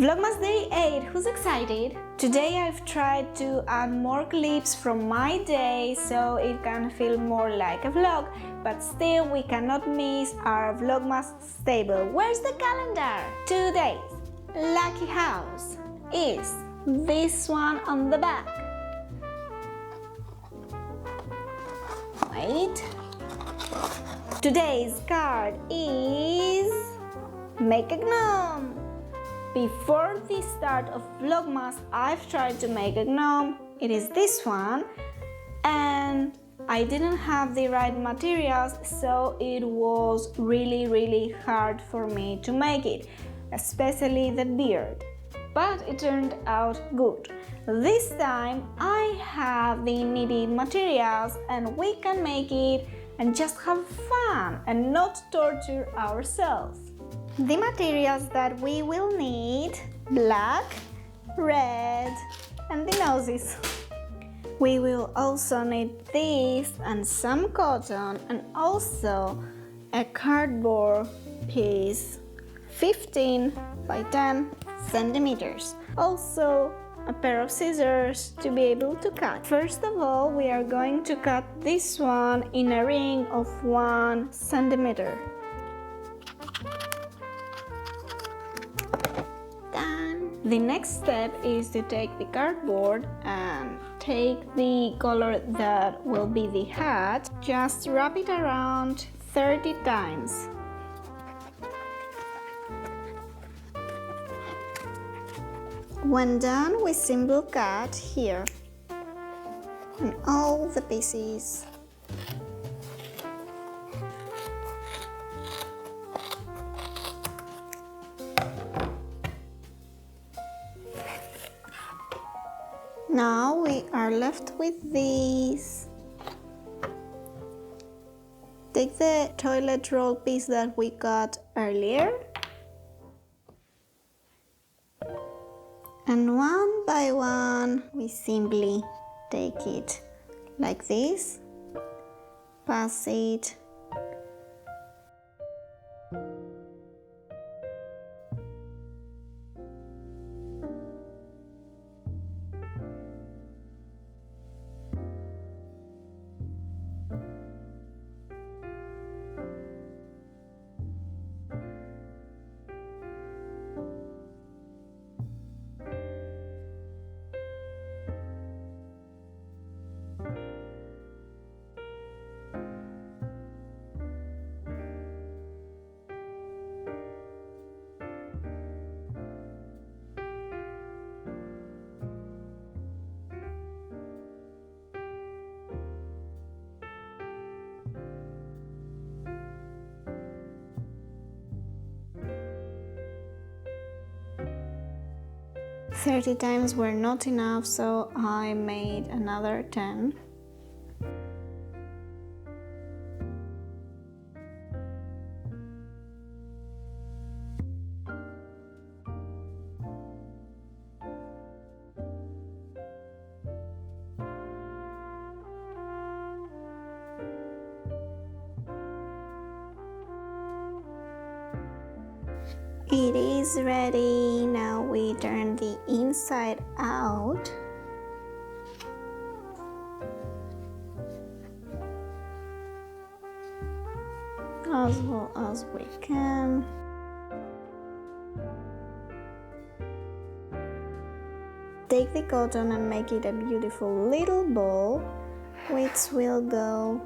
Vlogmas Day 8, who's excited? Today I've tried to add more clips from my day so it can feel more like a vlog, but still we cannot miss our Vlogmas stable. Where's the calendar? Today's lucky house is this one on the back. Wait. Today's card is make a gnome. Before the start of Vlogmas, I've tried to make a gnome. It is this one, and I didn't have the right materials, so it was really hard for me to make it, especially the beard. But it turned out good. This time I have the needed materials and we can make it and just have fun and not torture ourselves. The materials that we will need: black, red, and the noses. We will also need this and some cotton and also a cardboard piece 15 by 10 centimeters. Also a pair of scissors to be able to cut. First of all, we are going to cut this one in a ring of 1 centimeter. The next step is to take the cardboard and take the color that will be the hat. Just wrap it around 30 times. When done, we simply cut here on all the pieces. Now we are left with these. Take the toilet roll piece that we got earlier, and one by one we simply take it like this, pass it, "30 times were not enough, so I made another 10. It is ready. Now we turn the inside out. As well as we can. Take the cotton and make it a beautiful little ball, which will go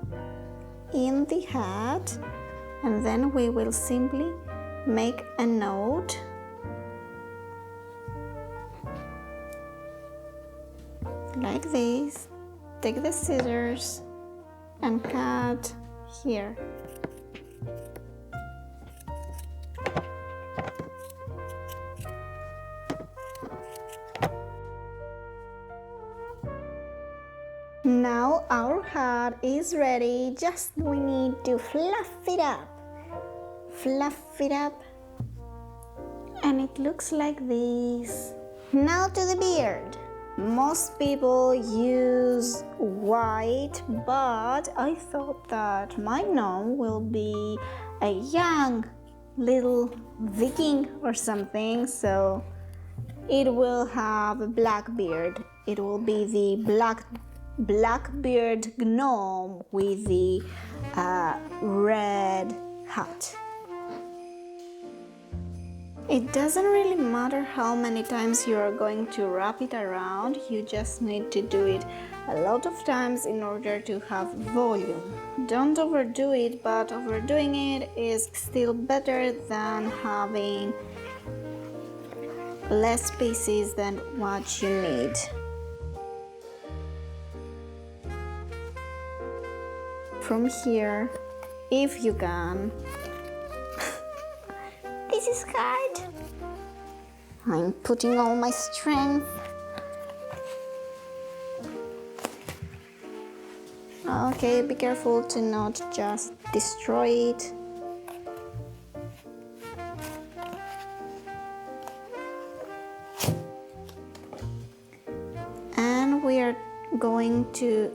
in the hat, and then we will simply make a note like this. Take the scissors and cut here. Now our hat is ready, just we need to fluff it up. Fluff it up, and it looks like this. Now to the beard. Most people use white, but I thought that my gnome will be a young little Viking or something, so it will have a black beard. It will be the black-beard gnome with the red hat. It doesn't really matter how many times you are going to wrap it around, you just need to do it a lot of times in order to have volume. Don't overdo it, but overdoing it is still better than having less pieces than what you need. From here, if you can. This is hard. I'm putting all my strength. Okay, be careful to not just destroy it. And we are going to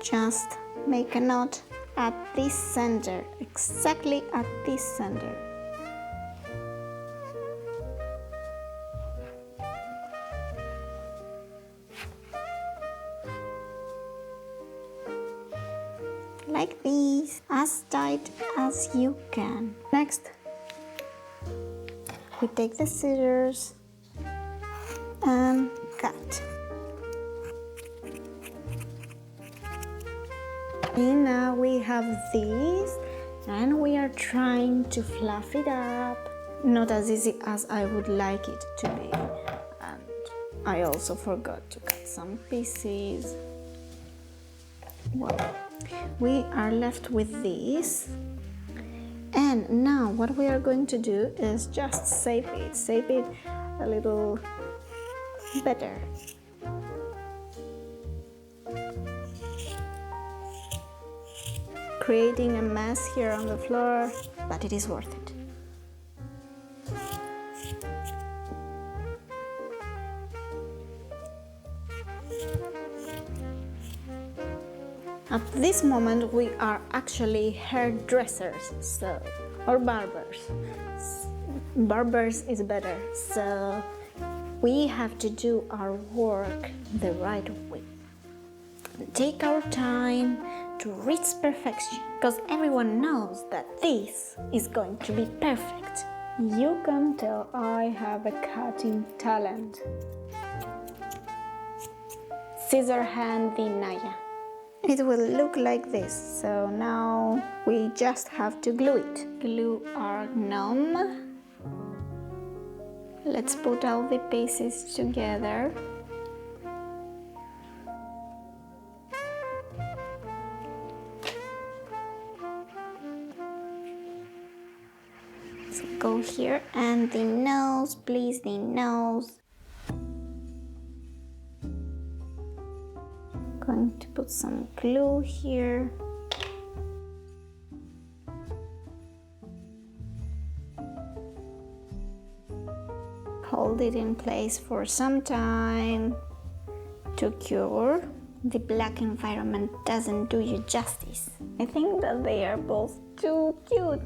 just make a knot at this center, exactly at this center. Like this, as tight as you can. Next, we take the scissors and cut. And now we have this, and we are trying to fluff it up. Not as easy as I would like it to be. And I also forgot to cut some pieces. Well, we are left with this. And now what we are going to do is just shape it a little better. Creating a mess here on the floor, but it is worth it. At this moment we are actually hairdressers, or barbers. Barbers is better, so we have to do our work the right way. Take our time to reach perfection, because everyone knows that this is going to be perfect. You can tell I have a cutting talent. Scissor hand the Naya. It will look like this, so now we just have to glue it. Glue our gnome. Let's put all the pieces together. So go here, and the nose, please, the nose. Going to put some glue here. Hold it in place for some time to cure. The black environment doesn't do you justice. I think that they are both too cute.